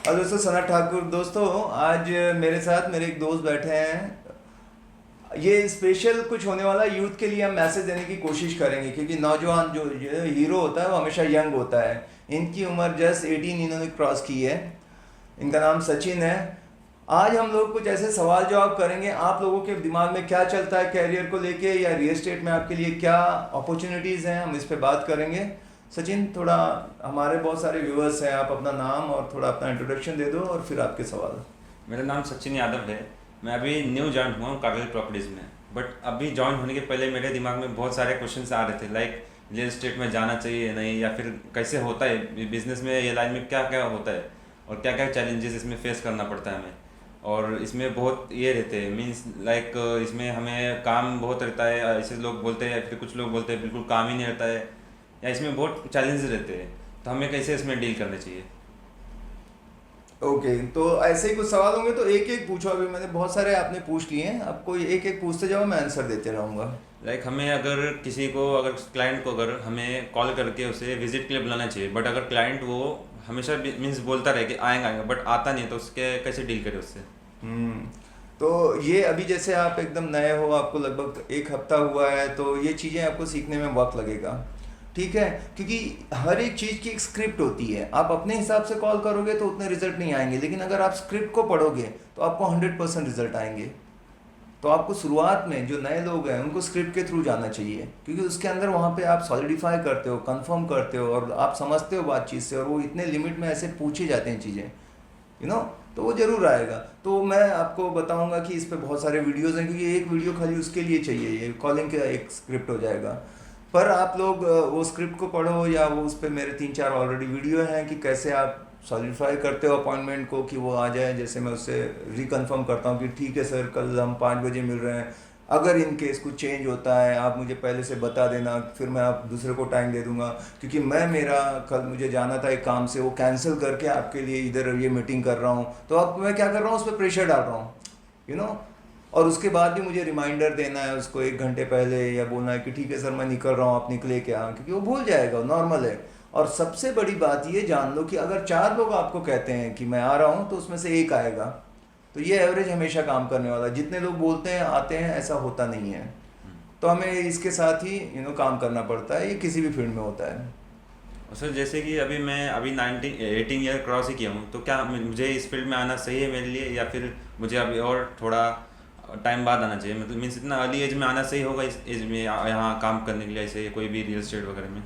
और दोस्तों सना ठाकुर। दोस्तों आज मेरे साथ मेरे एक दोस्त बैठे हैं। ये स्पेशल कुछ होने वाला यूथ के लिए हम मैसेज देने की कोशिश करेंगे, क्योंकि नौजवान जो हीरो होता है वो हमेशा यंग होता है। इनकी उम्र जस्ट 18 इन्होंने क्रॉस की है। इनका नाम सचिन है। आज हम लोग कुछ ऐसे सवाल जवाब करेंगे, आप लोगों के दिमाग में क्या चलता है कैरियर को लेके, या रियल एस्टेट में आपके लिए क्या अपॉर्चुनिटीज़ हैं, हम इस पे बात करेंगे। सचिन, थोड़ा हमारे बहुत सारे व्यूअर्स हैं, आप अपना नाम और थोड़ा अपना इंट्रोडक्शन दे दो और फिर आपके सवाल। मेरा नाम सचिन यादव है। मैं अभी न्यू जॉइन हुआ हूँ कार्गिल प्रॉपर्टीज़ में। बट अभी जॉइन होने के पहले मेरे दिमाग में बहुत सारे क्वेश्चंस आ रहे थे, लाइक रियल एस्टेट में जाना चाहिए नहीं, या फिर कैसे होता है बिजनेस में, ये लाइन में क्या क्या होता है और क्या क्या चैलेंजेस इसमें फेस करना पड़ता है हमें। और इसमें बहुत ये रहते हैं, मीन्स लाइक इसमें हमें काम बहुत रहता है, ऐसे लोग बोलते हैं, फिर कुछ लोग बोलते हैं बिल्कुल काम ही नहीं रहता है, या इसमें बहुत चैलेंजेस रहते हैं। तो हमें कैसे इसमें डील करना चाहिए। ओके, तो ऐसे ही कुछ सवाल होंगे तो एक एक पूछो। अभी मैंने बहुत सारे आपने पूछ लिए हैं, आपको एक एक पूछते जाओ, मैं आंसर देते रहूँगा। लाइक हमें अगर किसी को, अगर क्लाइंट को अगर हमें कॉल करके उसे विजिट के लिए बुलाना चाहिए, बट अगर क्लाइंट वो हमेशा मीन्स बोलता रहे कि आएंगे आएंगे बट आता नहीं, तो उसके कैसे डील करें उससे। हम्म तो ये अभी जैसे आप एकदम नए हो, आपको लगभग एक हफ्ता हुआ है, तो ये चीज़ें आपको सीखने में वक्त लगेगा। ठीक है, क्योंकि हर एक चीज़ की एक स्क्रिप्ट होती है। आप अपने हिसाब से कॉल करोगे तो उतने रिजल्ट नहीं आएंगे, लेकिन अगर आप स्क्रिप्ट को पढ़ोगे तो आपको 100% रिजल्ट आएंगे। तो आपको शुरुआत में जो नए लोग हैं उनको स्क्रिप्ट के थ्रू जाना चाहिए, क्योंकि उसके अंदर वहाँ पे आप सॉलिडिफाई करते हो, कंफर्म करते हो, और आप समझते हो बातचीत से, और वो इतने लिमिट में ऐसे पूछे जाते हैं चीज़ें, यू नो तो वो जरूर आएगा। तो मैं आपको बताऊंगा कि इस पे बहुत सारे वीडियोस हैं, क्योंकि एक वीडियो खाली उसके लिए चाहिए, ये कॉलिंग का एक स्क्रिप्ट हो जाएगा। पर आप लोग वो स्क्रिप्ट को पढ़ो, या वो उस पे मेरे 3-4 ऑलरेडी वीडियो हैं कि कैसे आप सॉलिडिफाई करते हो अपॉइंटमेंट को कि वो आ जाए। जैसे मैं उससे रिकन्फर्म करता हूँ कि ठीक है सर, कल हम 5 बजे मिल रहे हैं। अगर इन केस कुछ चेंज होता है आप मुझे पहले से बता देना, फिर मैं आप दूसरे को टाइम दे दूंगा, क्योंकि मैं मेरा कल मुझे जाना था एक काम से, वो कैंसिल करके आपके लिए इधर ये मीटिंग कर रहा हूँ। तो अब मैं क्या कर रहा हूँ, उस पर प्रेशर डाल रहा हूँ, यू नो और उसके बाद भी मुझे रिमाइंडर देना है उसको 1 घंटे पहले, या बोलना है कि ठीक है सर मैं निकल रहा हूँ, आप निकले क्या, क्योंकि वो भूल जाएगा, नॉर्मल है। और सबसे बड़ी बात ये जान लो कि अगर 4 लोग आपको कहते हैं कि मैं आ रहा हूँ, तो उसमें से एक आएगा। तो ये एवरेज हमेशा काम करने वाला है। जितने लोग बोलते हैं आते हैं, ऐसा होता नहीं है। तो हमें इसके साथ ही काम करना पड़ता है, ये किसी भी फील्ड में होता है। और सर जैसे कि अभी मैं अभी 18 ईयर क्रॉस ही किया हूँ, तो क्या मुझे इस फील्ड में आना सही है मेरे लिए, या फिर मुझे अभी और थोड़ा टाइम बाद आना चाहिए, मतलब मीन्स इतना अर्ली एज में आना सही होगा इस एज में यहाँ काम करने के लिए, ऐसे कोई भी रियल एस्टेट वगैरह में।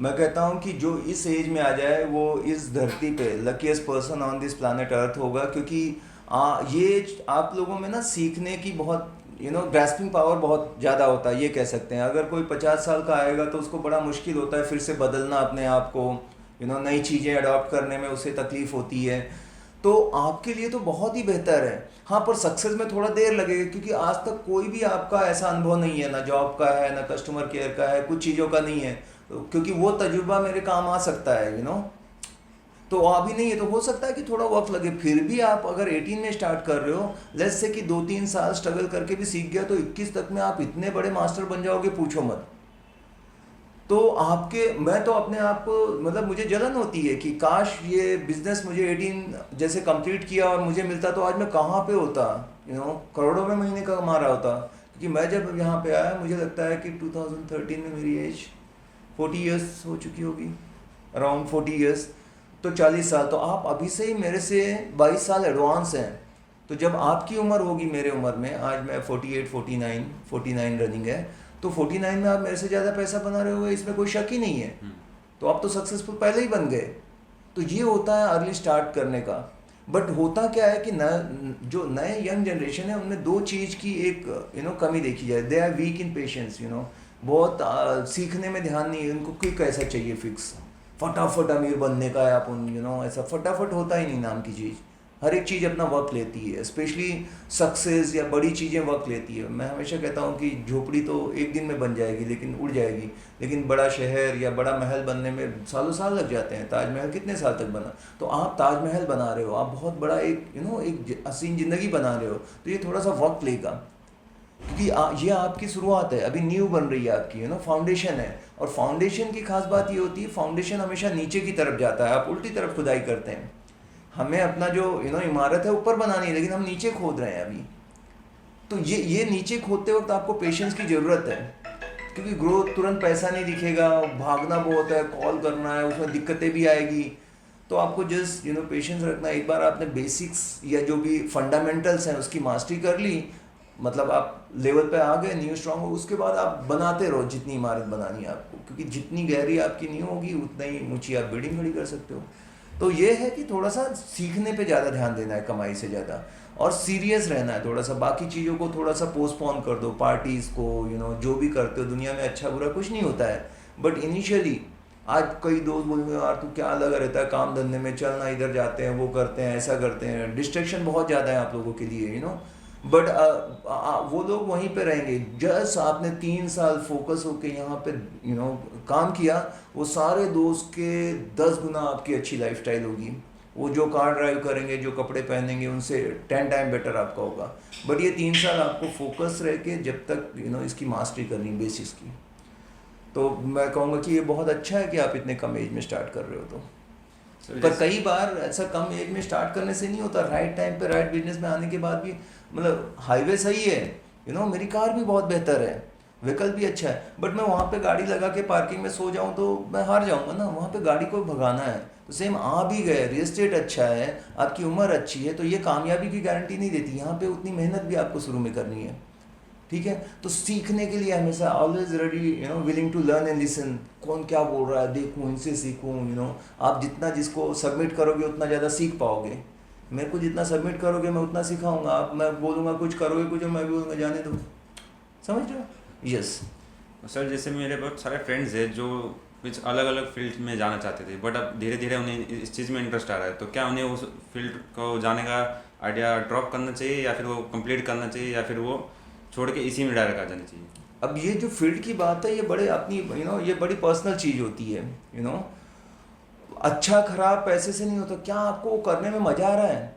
मैं कहता हूँ कि जो इस एज में आ जाए वो इस धरती पे luckiest person on this planet earth होगा, क्योंकि ये आप लोगों में ना सीखने की बहुत ग्रास्पिंग पावर बहुत ज़्यादा होता है, ये कह सकते हैं। अगर कोई 50 साल का आएगा तो उसको बड़ा मुश्किल होता है फिर से बदलना अपने आप को, नई चीज़ें अडॉप्ट करने में उसे तकलीफ होती है। तो आपके लिए तो बहुत ही बेहतर है। हाँ, पर सक्सेस में थोड़ा देर लगेगा, क्योंकि आज तक कोई भी आपका ऐसा अनुभव नहीं है, ना जॉब का है, ना कस्टमर केयर का है, कुछ चीज़ों का नहीं है। तो क्योंकि वो तजुर्बा मेरे काम आ सकता है, तो अभी नहीं है, तो हो सकता है कि थोड़ा वक्त लगे। फिर भी आप अगर 18 में स्टार्ट कर रहे हो, लेट्स से कि 2-3 साल स्ट्रगल करके भी सीख गया, तो 21 तक में आप इतने बड़े मास्टर बन जाओगे, पूछो मत। तो मैं तो अपने आप को, मतलब मुझे जलन होती है कि काश ये बिजनेस मुझे 18 जैसे कंप्लीट किया और मुझे मिलता, तो आज मैं कहाँ पे होता, करोड़ों में महीने का कमा रहा होता। क्योंकि मैं जब यहाँ पे आया, मुझे लगता है कि 2013 में मेरी एज 40 ईयर्स हो चुकी होगी, अराउंड 40 ईयर्स। तो 40 साल, तो आप अभी से ही मेरे से 22 साल एडवांस हैं। तो जब आपकी उम्र होगी मेरे उम्र में, आज मैं 48, 49 रनिंग है, तो 49 में आप मेरे से ज़्यादा पैसा बना रहे हो, इसमें कोई शक ही नहीं है। तो आप तो सक्सेसफुल पहले ही बन गए। तो ये होता है अर्ली स्टार्ट करने का। बट होता क्या है कि जो नए यंग जनरेशन है, उनमें दो चीज़ की एक कमी देखी जाए। They are weak in patience, बहुत सीखने में ध्यान नहीं है उनको। क्विक ऐसा चाहिए, फिक्स, फटाफट अमीर बनने का है अपन, ऐसा फटाफट होता ही नहीं नाम की चीज़। हर एक चीज़ अपना वक्त लेती है, स्पेशली सक्सेस या बड़ी चीज़ें वक्त लेती है। मैं हमेशा कहता हूँ कि झोपड़ी तो एक दिन में बन जाएगी, लेकिन उड़ जाएगी, लेकिन बड़ा शहर या बड़ा महल बनने में सालों साल लग जाते हैं। ताजमहल कितने साल तक बना? तो आप ताजमहल बना रहे हो, आप बहुत बड़ा एक एक हसीन ज़िंदगी बना रहे हो, तो ये थोड़ा सा वक्त लेगा, क्योंकि ये आपकी शुरुआत है, अभी न्यू बन रही है आपकी, फाउंडेशन है। और फाउंडेशन की खास बात ये होती है, फाउंडेशन हमेशा नीचे की तरफ जाता है, आप उल्टी तरफ खुदाई करते हैं। हमें अपना जो इमारत है ऊपर बनानी है, लेकिन हम नीचे खोद रहे हैं अभी। तो ये नीचे खोदते वक्त आपको पेशेंस की ज़रूरत है, क्योंकि ग्रोथ तुरंत पैसा नहीं दिखेगा, भागना बहुत है, कॉल करना है, उसमें दिक्कतें भी आएगी। तो आपको जस्ट पेशेंस रखना है। एक बार आपने बेसिक्स या जो भी फंडामेंटल्स हैं उसकी मास्टरी कर ली, मतलब आप लेवल पे आ गए, न्यू स्ट्रांग हो, उसके बाद आप बनाते रहो जितनी इमारत बनानी है आपको, क्योंकि जितनी गहरी आपकी नींव होगी उतना ही ऊंची आप बिल्डिंग खड़ी कर सकते हो। तो ये है कि थोड़ा सा सीखने पे ज़्यादा ध्यान देना है कमाई से ज़्यादा, और सीरियस रहना है थोड़ा सा। बाकी चीज़ों को थोड़ा सा पोस्टपोन कर दो, पार्टीज़ को, जो भी करते हो दुनिया में, अच्छा बुरा कुछ नहीं होता है, बट इनिशियली आज कई दोस्त बोलेंगे यार तू क्या लगा रहता है काम धंधे में, चलना इधर जाते हैं, वो करते हैं, ऐसा करते हैं, डिस्ट्रैक्शन बहुत ज़्यादा है आप लोगों के लिए, बट वो लोग वहीं पे रहेंगे। जस्ट आपने 3 साल फोकस होके यहाँ पे काम किया, वो सारे दोस्त के 10 गुना आपकी अच्छी लाइफस्टाइल होगी। वो जो कार ड्राइव करेंगे, जो कपड़े पहनेंगे, उनसे 10 टाइम बेटर आपका होगा। बट ये 3 साल आपको फोकस रह के जब तक इसकी मास्टरी करनी बेसिस की, तो मैं कहूँगा कि ये बहुत अच्छा है कि आप इतने कम एज में स्टार्ट कर रहे हो। तो पर कई बार ऐसा कम एज में स्टार्ट करने से नहीं होता, राइट टाइम पे राइट बिजनेस में आने के बाद भी, मतलब हाईवे सही है, मेरी कार भी बहुत बेहतर है, विकल्प भी अच्छा है, बट मैं वहाँ पे गाड़ी लगा के पार्किंग में सो जाऊँ तो मैं हार जाऊँगा ना। वहाँ पे गाड़ी को भगाना है। तो सेम आ भी गए, रियल एस्टेट अच्छा है, आपकी उम्र अच्छी है, तो ये कामयाबी की गारंटी नहीं देती। यहाँ पे उतनी मेहनत भी आपको शुरू में करनी है, ठीक है। तो सीखने के लिए हमेशा always ready, willing to learn and listen. कौन क्या बोल रहा है देखूँ, इनसे सीखूँ। आप जितना जिसको सबमिट करोगे उतना ज़्यादा सीख पाओगे। मेरे को जितना सबमिट करोगे मैं उतना सिखाऊंगा। आप, मैं बोलूँगा कुछ, करोगे कुछ, और मैं भी बोलूँगा जाने दो। समझ रहे हो? यस सर, जैसे मेरे बहुत सारे फ्रेंड्स हैं जो कुछ अलग अलग फील्ड में जाना चाहते थे, बट अब धीरे धीरे उन्हें इस चीज़ में इंटरेस्ट आ रहा है, तो क्या उन्हें उस फील्ड को जाने का आइडिया ड्रॉप करना चाहिए, या फिर वो कंप्लीट करना चाहिए, या फिर वो छोड़ के इसी में डायरेक्ट आ जानी चाहिए? अब ये जो फील्ड की बात है, ये बड़े अपनी ये बड़ी पर्सनल चीज़ होती है। अच्छा खराब पैसे से नहीं होता, क्या आपको करने में मज़ा आ रहा है,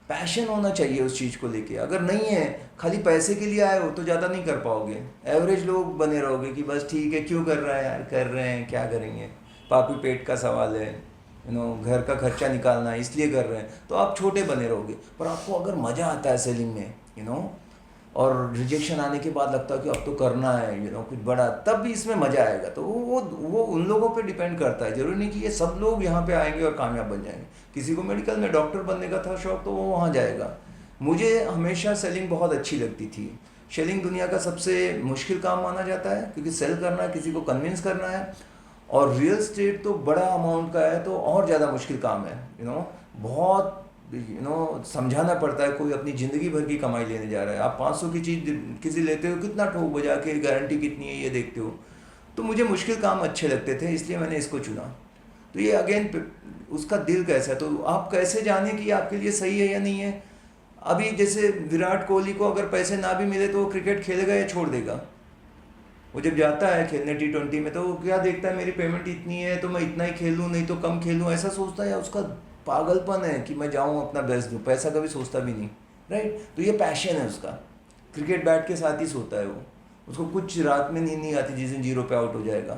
पैशन होना चाहिए उस चीज़ को लेके। अगर नहीं है, खाली पैसे के लिए आए हो, तो ज़्यादा नहीं कर पाओगे, एवरेज लोग बने रहोगे कि बस ठीक है, क्यों कर रहा है यार, कर रहे हैं, क्या करेंगे, पापी पेट का सवाल है, घर का खर्चा निकालना है, इसलिए कर रहे हैं, तो आप छोटे बने रहोगे। पर आपको अगर मज़ा आता है सेलिंग में, और रिजेक्शन आने के बाद लगता है कि अब तो करना है, कुछ बड़ा, तब भी इसमें मज़ा आएगा। तो वो उन लोगों पे डिपेंड करता है। ज़रूरी नहीं कि ये सब लोग यहाँ पे आएंगे और कामयाब बन जाएंगे। किसी को मेडिकल में डॉक्टर बनने का था शौक, तो वो वहाँ जाएगा। मुझे हमेशा सेलिंग बहुत अच्छी लगती थी। सेलिंग दुनिया का सबसे मुश्किल काम माना जाता है, क्योंकि सेल करना है, किसी को कन्विंस करना है, और रियल स्टेट तो बड़ा अमाउंट का है, तो और ज़्यादा मुश्किल काम है। बहुत समझाना पड़ता है। कोई अपनी ज़िंदगी भर की कमाई लेने जा रहा है, आप 500 की चीज़ किसी लेते हो, कितना ठोक बजा के, गारंटी कितनी है ये देखते हो। तो मुझे मुश्किल काम अच्छे लगते थे, इसलिए मैंने इसको चुना। तो ये अगेन उसका दिल कैसा है, तो आप कैसे जाने कि आपके लिए सही है या नहीं है। अभी जैसे विराट कोहली को अगर पैसे ना भी मिले तो वो क्रिकेट खेलेगा या छोड़ देगा। वो जब जाता है खेलने T20 में, तो वो क्या देखता है, मेरी पेमेंट इतनी है तो मैं इतना ही खेलूँ, नहीं तो कम खेलूँ, ऐसा सोचता है। या उसका पागलपन है कि मैं जाऊँ अपना बेस्ट दूँ, पैसा कभी सोचता भी नहीं, राइट। तो ये पैशन है उसका। क्रिकेट बैट के साथ ही सोता है वो, उसको कुछ रात में नींद नहीं आती जिस दिन 0 पे आउट हो जाएगा।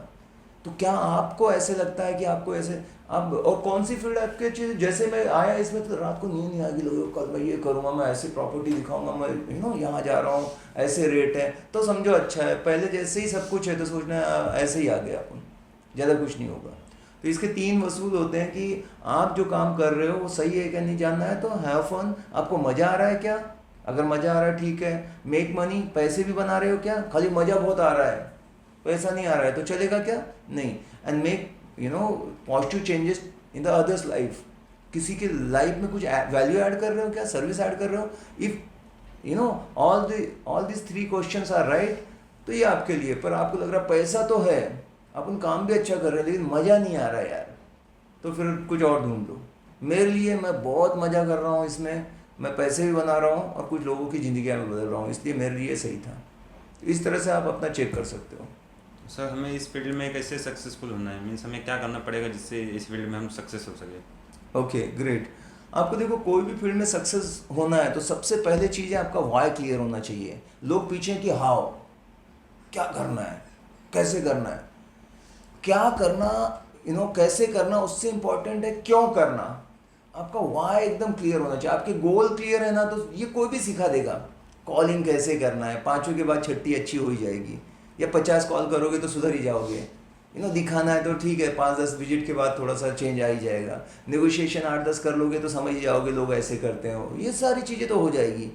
तो क्या आपको ऐसे लगता है कि आपको ऐसे अब, और कौन सी फील्ड आपके चीज़, जैसे मैं आया इसमें तो रात को नींद नहीं आएगी, लोगों कल मैं ये करूँगा, मैं ऐसे प्रॉपर्टी दिखाऊंगा, मैं यहाँ जा रहा हूँ, ऐसे रेट है, तो समझो अच्छा है। पहले जैसे ही सब कुछ है तो सोचना है ऐसे ही आ गया अपन, ज़्यादा कुछ नहीं होगा। तो इसके 3 वसूल होते हैं कि आप जो काम कर रहे हो वो सही है क्या नहीं जानना है, तो हैव फन, आपको मज़ा आ रहा है क्या। अगर मज़ा आ रहा है ठीक है। मेक मनी, पैसे भी बना रहे हो क्या, खाली मज़ा बहुत आ रहा है, पैसा नहीं आ रहा है तो चलेगा क्या, नहीं। And make positive changes in the others life. किसी के लाइफ में कुछ वैल्यू ऐड कर रहे हो क्या, सर्विस ऐड कर रहे हो। If all this 3 questions are right, तो ये आपके लिए। पर आपको लग रहा पैसा तो है, अपन काम भी अच्छा कर रहे हैं, लेकिन मज़ा नहीं आ रहा यार, तो फिर कुछ और ढूंढ लो। मेरे लिए मैं बहुत मज़ा कर रहा हूँ इसमें, मैं पैसे भी बना रहा हूँ और कुछ लोगों की ज़िंदगी में बदल रहा हूँ, इसलिए मेरे लिए सही था। इस तरह से आप अपना चेक कर सकते हो। सर, हमें इस फील्ड में कैसे सक्सेसफुल होना है, मीन्स हमें क्या करना पड़ेगा जिससे इस फील्ड में हम सक्सेस हो सके? Okay great. आपको देखो, कोई भी फील्ड में सक्सेस होना है तो सबसे पहले चीज़ है आपका वाई क्लियर होना चाहिए। लोग पीछे कि हाउ, क्या करना है, कैसे करना है, क्या करना, कैसे करना उससे इम्पोर्टेंट है क्यों करना। आपका वाई एकदम क्लियर होना चाहिए, आपके गोल क्लियर है ना तो ये कोई भी सिखा देगा। कॉलिंग कैसे करना है, पाँचों के बाद छठी अच्छी हो ही जाएगी, या 50 कॉल करोगे तो सुधर ही जाओगे। दिखाना है तो ठीक है, 5-10 विजिट के बाद थोड़ा सा चेंज आ ही जाएगा। नेगोशिएशन 8-10 कर लोगे तो समझ ही जाओगे लोग ऐसे करते हो, ये सारी चीज़ें तो हो जाएगी।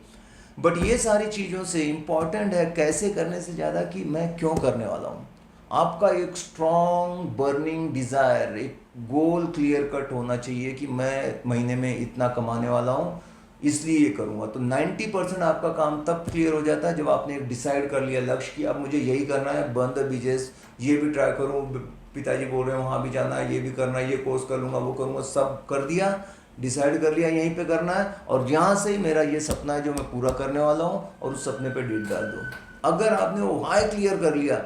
बट ये सारी चीज़ों से इम्पॉर्टेंट है कैसे करने से ज़्यादा कि मैं क्यों करने वाला हूँ। आपका एक स्ट्रॉन्ग बर्निंग डिज़ायर, एक गोल क्लियर कट होना चाहिए कि मैं महीने में इतना कमाने वाला हूँ, इसलिए ये करूँगा। तो 90% आपका काम तब क्लियर हो जाता है जब आपने एक डिसाइड कर लिया लक्ष्य कि अब मुझे यही करना है, बर्न द बिजनेस, ये भी ट्राई करूँ, पिताजी बोल रहे हैं वहाँ भी जाना है, ये भी करना है, ये कोर्स कर लूँगा, वो करूँगा, सब कर दिया, डिसाइड कर लिया यहीं पे करना है, और यहाँ से ही मेरा ये सपना है जो मैं पूरा करने वाला हूँ, और उस सपने पे डेट डाल दो। अगर आपने वो वाई क्लियर कर लिया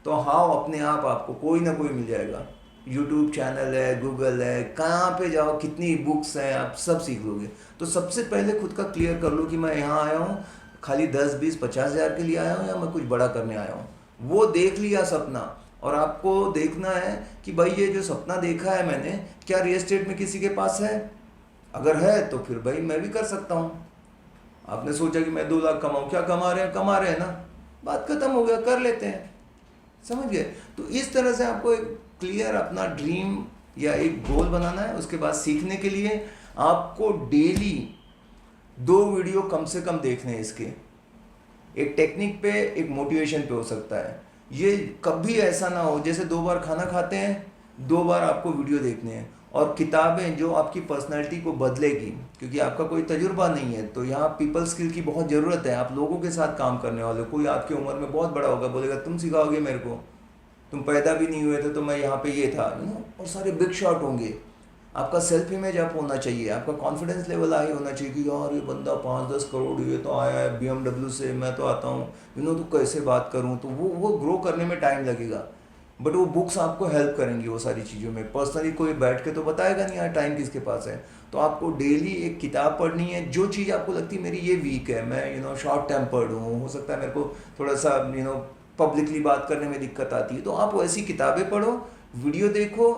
तो हाउ अपने आप आपको कोई ना कोई मिल जाएगा। यूट्यूब चैनल है, गूगल है, कहाँ पे जाओ, कितनी बुक्स हैं, आप सब सीख लोगे। तो सबसे पहले खुद का क्लियर कर लो कि मैं यहाँ आया हूँ खाली 10-20-50 हज़ार के लिए आया हूँ या मैं कुछ बड़ा करने आया हूँ। वो देख लिया सपना, और आपको देखना है कि भाई ये जो सपना देखा है मैंने, क्या रियल एस्टेट में किसी के पास है? अगर है तो फिर भाई मैं भी कर सकता हूँ। आपने सोचा कि मैं 2 लाख कमाऊँ, क्या कमा रहे हैं ना, बात खत्म हो गया, कर लेते हैं। समझ गए? तो इस तरह से आपको एक क्लियर अपना ड्रीम या एक गोल बनाना है। उसके बाद सीखने के लिए आपको डेली 2 वीडियो कम से कम देखने हैं इसके, एक टेक्निक पे, एक मोटिवेशन पे हो सकता है। ये कभी ऐसा ना हो जैसे 2 बार खाना खाते हैं, 2 बार आपको वीडियो देखने हैं। और किताबें जो आपकी पर्सनालिटी को बदलेगी, क्योंकि आपका कोई तजुर्बा नहीं है, तो यहाँ पीपल स्किल की बहुत ज़रूरत है। आप लोगों के साथ काम करने वाले हो, कोई आपकी उम्र में बहुत बड़ा होगा, बोलेगा तुम सिखाओगे मेरे को, तुम पैदा भी नहीं हुए थे तो मैं यहाँ पे ये था, और सारे बिग शॉट होंगे। आपका सेल्फ इमेज अप होना चाहिए, आपका कॉन्फिडेंस लेवल हाई होना चाहिए कि यार ये बंदा 5-10 करोड़ ये तो आया है BMW से, मैं तो आता हूँ तो कैसे बात करूँ। तो वो ग्रो करने में टाइम लगेगा, बट वो बुक्स आपको हेल्प करेंगी वो सारी चीज़ों में। पर्सनली कोई बैठ के तो बताएगा नहीं यार, टाइम किसके पास है। तो आपको डेली एक किताब पढ़नी है, जो चीज़ आपको लगती है मेरी ये वीक है, मैं शॉर्ट टेम्पर्ड हूँ, हो सकता है मेरे को थोड़ा सा पब्लिकली बात करने में दिक्कत आती है, तो आप वैसी किताबें पढ़ो, वीडियो देखो,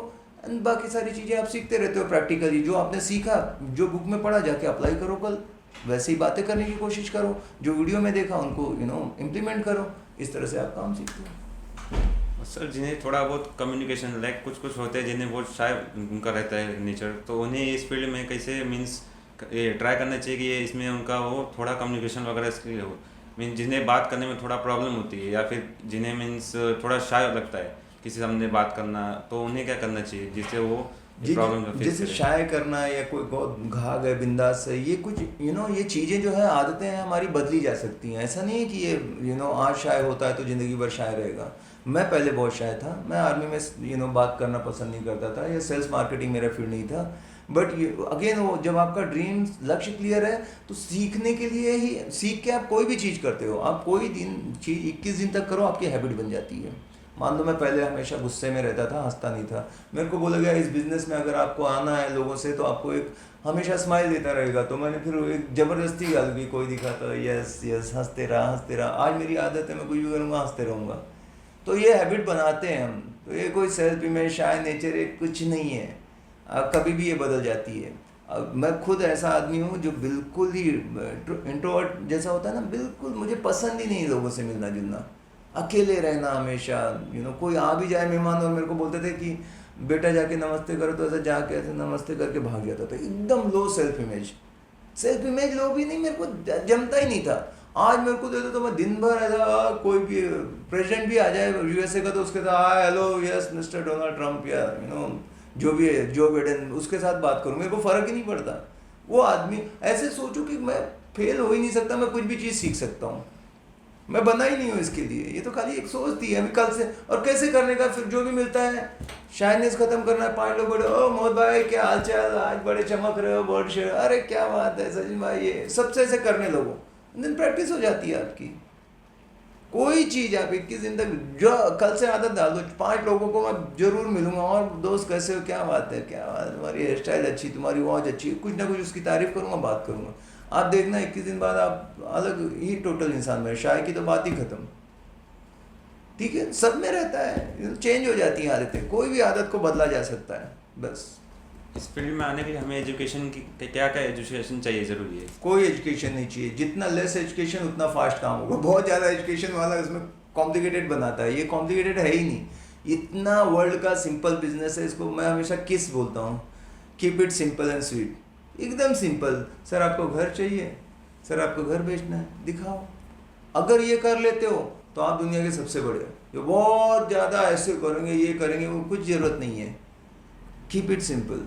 एंड बाकी सारी चीज़ें आप सीखते रहते हो प्रैक्टिकली। जो आपने सीखा, जो बुक में पढ़ा, जाके अप्लाई करो कल, वैसे ही बातें करने की कोशिश करो, जो वीडियो में देखा उनको इम्प्लीमेंट करो। इस तरह से आप काम सीखते हो। सर जिन्हें थोड़ा बहुत कम्युनिकेशन लाइक कुछ होते हैं जिन्हें बहुत शाय उनका रहता है नेचर, तो उन्हें इस फील्ड में कैसे मीन्स ये ट्राई करना चाहिए कि ये इसमें उनका वो थोड़ा कम्युनिकेशन वगैरह स्किल हो, मीन जिन्हें बात करने में थोड़ा प्रॉब्लम होती है, या फिर जिन्हें मीन्स थोड़ा शाय लगता है किसी सामने बात करना, तो उन्हें क्या करना चाहिए जिससे वो प्रॉब्लम फेस जैसे करें? शाय करना या कोई घाघ है, बिंदास है, ये कुछ ये चीज़ें जो है, आदतें हैं हमारी, बदली जा सकती हैं। ऐसा नहीं है कि ये आज शाय होता है तो ज़िंदगी भर शाय रहेगा। मैं पहले बहुत शाय था, मैं आर्मी में बात करना पसंद नहीं करता था, या सेल्स मार्केटिंग मेरा फील्ड नहीं था। बट अगेन वो जब आपका ड्रीम लक्ष्य क्लियर है तो सीखने के लिए ही, सीख के आप कोई भी चीज़ करते हो, आप कोई चीज़ 21 दिन तक करो, आपकी हैबिट बन जाती है। मान लो मैं पहले हमेशा गुस्से में रहता था, हंसता नहीं था, मेरे को बोला गया इस बिज़नेस में अगर आपको आना है लोगों से तो आपको एक हमेशा स्माइल देता रहेगा, तो मैंने फिर एक ज़बरदस्ती गाल भी, कोई दिखा तो यस यस हंसते रहा। आज मेरी आदत है, मैं कुछ भी करूँगा हंसते रहूँगा। तो ये हैबिट बनाते हैं हम। तो ये कोई सेल्फ इमेज, शाय नेचर, एक कुछ नहीं है, कभी भी ये बदल जाती है। मैं खुद ऐसा आदमी हूँ जो बिल्कुल ही इंट्रोवर्ट जैसा होता है ना, बिल्कुल मुझे पसंद ही नहीं लोगों से मिलना जुलना, अकेले रहना हमेशा। कोई आ भी जाए मेहमान और मेरे को बोलते थे कि बेटा जाके नमस्ते करो, तो ऐसा जाके ऐसे नमस्ते करके भाग जाता था। एकदम लो सेल्फ इमेज लो भी नहीं, मेरे को जमता ही नहीं था। आज मेरे को दे दो तो मैं दिन भर ऐसा, कोई भी प्रेसिडेंट भी आ जाए USA का तो उसके साथ hi hello yes mister Donald Trump, या जो भी है जो बिडेन, उसके साथ बात करूँ, मेरे को फ़र्क ही नहीं पड़ता। वो आदमी ऐसे सोचो कि मैं फेल हो ही नहीं सकता, मैं कुछ भी चीज़ सीख सकता हूँ, मैं बना ही नहीं हूँ इसके लिए। ये तो खाली एक सोच थी अभी कल से, और कैसे करने का, फिर जो भी मिलता है शाइनेस खत्म करना है। 5 लोग बड़े, ओ मोहम्मद भाई क्या हाल चाल, आज बड़े चमक रहे हो, बहुत शेर, अरे क्या बात है सचिन भाई, ये सबसे ऐसे करने लोगों, दिन प्रैक्टिस हो जाती है आपकी। कोई चीज़ आप 21 दिन तक, जो कल से आदत डाल दो, 5 लोगों को मैं जरूर मिलूंगा, और दोस्त कैसे हो, क्या बात है, क्या बात है, तुम्हारी हेयर स्टाइल अच्छी, तुम्हारी वॉच अच्छी, कुछ ना कुछ उसकी तारीफ करूंगा, बात करूंगा। आप देखना 21 दिन बाद आप अलग ही टोटल इंसान में, शाय की तो बात ही खत्म। ठीक है, सब में रहता है, चेंज हो जाती हैं आदतें, कोई भी आदत को बदला जा सकता है, बस। इस फील्ड में आने के लिए हमें एजुकेशन की क्या क्या एजुकेशन चाहिए, ज़रूरी है? कोई एजुकेशन नहीं चाहिए, जितना लेस एजुकेशन उतना फास्ट काम होगा। बहुत ज़्यादा एजुकेशन वाला इसमें कॉम्प्लिकेटेड बनाता है, ये कॉम्प्लिकेटेड है ही नहीं। इतना वर्ल्ड का सिंपल बिजनेस है, इसको मैं हमेशा किस बोलता हूँ, keep it simple and sweet, एकदम सिंपल। सर आपको घर चाहिए, सर आपको घर बेचना है, दिखाओ। अगर ये कर लेते हो तो आप दुनिया के सबसे बड़े हो। जो बहुत ज़्यादा ऐसे करेंगे, ये करेंगे, वो कुछ ज़रूरत नहीं है। Keep it simple.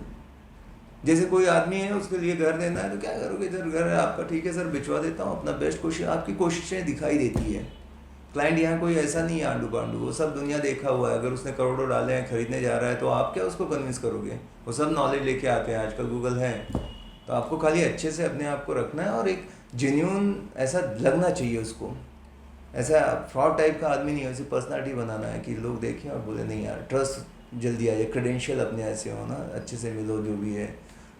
जैसे कोई आदमी है, उसके लिए घर देना है तो क्या करोगे, सर घर है आपका, ठीक है सर भिजवा देता हूँ, अपना बेस्ट कोशिश, आपकी कोशिशें दिखाई देती है। क्लाइंट यहाँ कोई ऐसा नहीं है आंडू पांडू, वो सब दुनिया देखा हुआ है। अगर उसने करोड़ों डाले हैं, खरीदने जा रहा है, तो आप क्या उसको कन्विंस करोगे? वो सब नॉलेज लेके आते हैं, आजकल गूगल है। तो आपको खाली अच्छे से अपने आप को रखना है और एक जेन्यून ऐसा लगना चाहिए उसको। ऐसा फ्रॉड टाइप का आदमी नहीं है, उसे पर्सनालिटी बनाना है कि लोग देखें और बोले नहीं यार, ट्रस्ट जल्दी आ जाए, क्रेडेंशियल अपने ऐसे हो ना, अच्छे से मिलो जो भी है,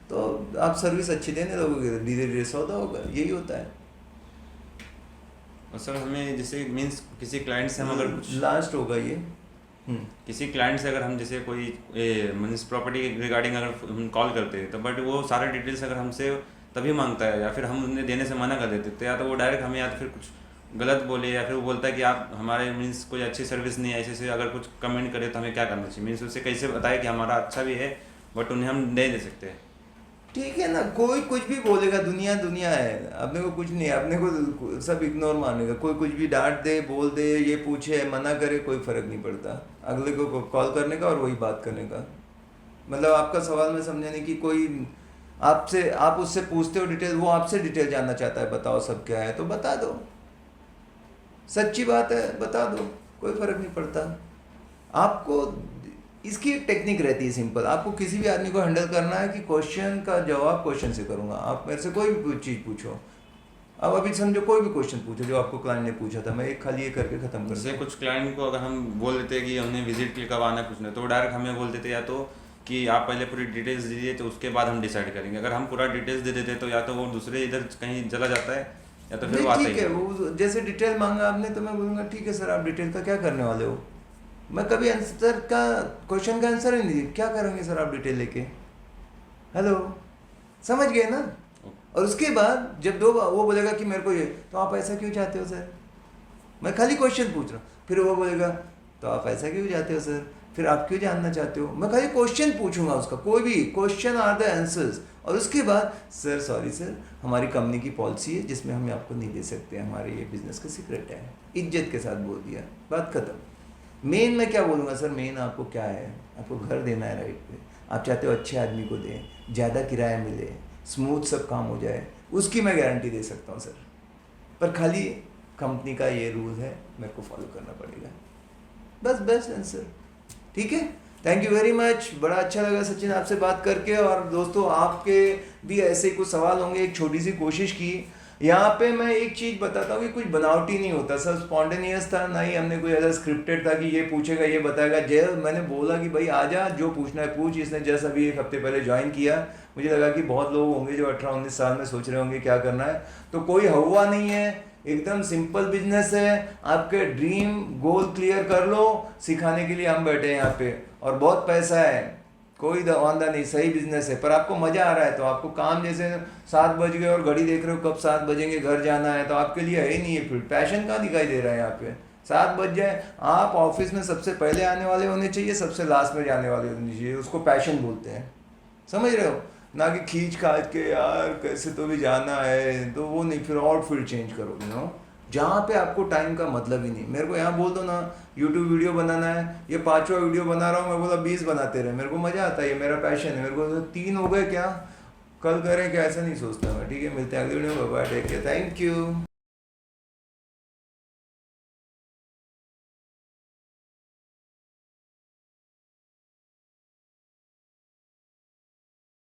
तो आप सर्विस अच्छी देने लगोगे, धीरे धीरे सौदा होगा, यही होता है। और सर हमें जैसे मीन्स किसी क्लाइंट से हम अगर कुछ लास्ट होगा ये। किसी क्लाइंट से अगर हम जैसे कोई मीन्स प्रॉपर्टी रिगार्डिंग अगर हम कॉल करते हैं, तो बट वो सारे डिटेल्स अगर हमसे तभी मांगता है, या फिर हम उन्हें देने से मना कर देते, तो या तो वो डायरेक्ट हमें, या तो फिर कुछ गलत बोले, या फिर वो बोलता है कि आप हमारे मीन्स कोई अच्छी सर्विस नहीं है, ऐसे से अगर कुछ कमेंट करे तो हमें क्या करना चाहिए? मीन्स उसे कैसे बताए कि हमारा अच्छा भी है बट उन्हें हम नहीं दे सकते? ठीक है ना, कोई कुछ भी बोलेगा, दुनिया दुनिया है, अपने को कुछ नहीं है, अपने को सब इग्नोर मानेगा। कोई कुछ भी डांट दे, बोल दे, ये पूछे, मना करे, कोई फर्क नहीं पड़ता। अगले को कॉल करने का और वही बात करने का। मतलब आपका सवाल में समझाने की कोई आपसे, आप उससे पूछते हो डिटेल, वो आपसे डिटेल जानना चाहता है, बताओ सब क्या है, तो बता दो, सच्ची बात है, बता दो, कोई फर्क नहीं पड़ता। आपको इसकी एक टेक्निक रहती है सिंपल, आपको किसी भी आदमी को हैंडल करना है कि क्वेश्चन का जवाब क्वेश्चन से करूँगा। आप मेरे से कोई भी चीज़ पूछो, अब अभी समझो कोई भी क्वेश्चन पूछो जो आपको क्लाइंट ने पूछा था, मैं एक खाली ये करके ख़त्म कर जैसे दूँ। कुछ क्लाइंट को अगर हम बोल देते कि उन्हें विजिट के लिए कब आना है कुछ नहीं, तो वो डायरेक्ट हमें बोल देते या तो कि आप पहले पूरी डिटेल्स दीजिए तो उसके बाद हम डिसाइड करेंगे। अगर हम पूरा डिटेल्स दे देते तो या तो वो दूसरे इधर कहीं चला जाता है, या तो फिर वो नहीं आता ठीक ही है, नहीं। वो जैसे डिटेल मांगा आपने तो मैं बोलूँगा ठीक है सर, आप डिटेल का क्या करने वाले हो। मैं कभी आंसर का, क्वेश्चन का आंसर ही नहीं दिया, क्या करेंगे सर आप डिटेल लेके, हेलो, समझ गए ना। और उसके बाद जब दो वो बोलेगा कि मेरे को ये, तो आप ऐसा क्यों चाहते हो सर, मैं खाली क्वेश्चन पूछ रहा हूँ। फिर वो बोलेगा तो आप ऐसा क्यों चाहते हो सर, फिर आप क्यों जानना चाहते हो, मैं खाली क्वेश्चन पूछूंगा उसका, कोई भी क्वेश्चन आर द आंसर्स। और उसके बाद सर सॉरी सर, हमारी कंपनी की पॉलिसी है जिसमें हम आपको नहीं दे सकते, हमारे ये बिजनेस का सीक्रेट है, इज्जत के साथ बोल दिया, बात खत्म। मेन मैं क्या बोलूँगा सर, मेन आपको क्या है, आपको घर देना है राइट पे, आप चाहते हो अच्छे आदमी को दें, ज़्यादा किराया मिले, स्मूथ सब काम हो जाए, उसकी मैं गारंटी दे सकता हूँ सर। पर खाली कंपनी का ये रूल है, मेरे को फॉलो करना पड़ेगा, बस बेस्ट आंसर। ठीक है, थैंक यू वेरी मच, बड़ा अच्छा लगा सचिन आपसे बात करके। और दोस्तों आपके भी ऐसे कुछ सवाल होंगे, एक छोटी सी कोशिश की यहाँ पे मैं एक चीज़ बताता हूँ कि कुछ बनावटी नहीं होता सर, स्पॉन्टेनियस था, ना ही हमने कोई ऐसा स्क्रिप्टेड था कि ये पूछेगा ये बताएगा। जय मैंने बोला कि भाई आजा, जो पूछना है पूछ। इसने जस्ट अभी एक हफ्ते पहले ज्वाइन किया, मुझे लगा कि बहुत लोग होंगे जो 18-19 साल में सोच रहे होंगे क्या करना है, तो कोई हवा नहीं है, एकदम सिंपल बिजनेस है। आपके ड्रीम गोल क्लियर कर लो, सिखाने के लिए हम बैठे हैं यहाँ पे, और बहुत पैसा है, कोई वादा नहीं, सही बिजनेस है। पर आपको मज़ा आ रहा है तो आपको काम, जैसे 7 बज गए और घड़ी देख रहे हो कब 7 बजेंगे, घर जाना है, तो आपके लिए है ही नहीं है, फिर पैशन कहाँ दिखाई दे रहा है यहाँ पे। 7 बज जाए, आप ऑफिस में सबसे पहले आने वाले होने चाहिए, सबसे लास्ट में जाने वाले होने चाहिए, उसको पैशन बोलते हैं, समझ रहे हो, ना कि खींच खाच के यार कैसे तो भी जाना है, तो वो नहीं, फिर आउटफिट चेंज करो, यू नो, जहाँ पे आपको टाइम का मतलब ही नहीं। मेरे को यहाँ बोल दो ना यूट्यूब वीडियो बनाना है, ये 5वां वीडियो बना रहा हूँ, मैं बोला 20 बनाते रहे, मेरे को मज़ा आता है, ये मेरा पैशन है, मेरे को तो 3 हो गए क्या, कल करें क्या, ऐसा नहीं सोचता मैं। ठीक है, मिलते हैं अगले वीडियो में, bye, take care, thank you.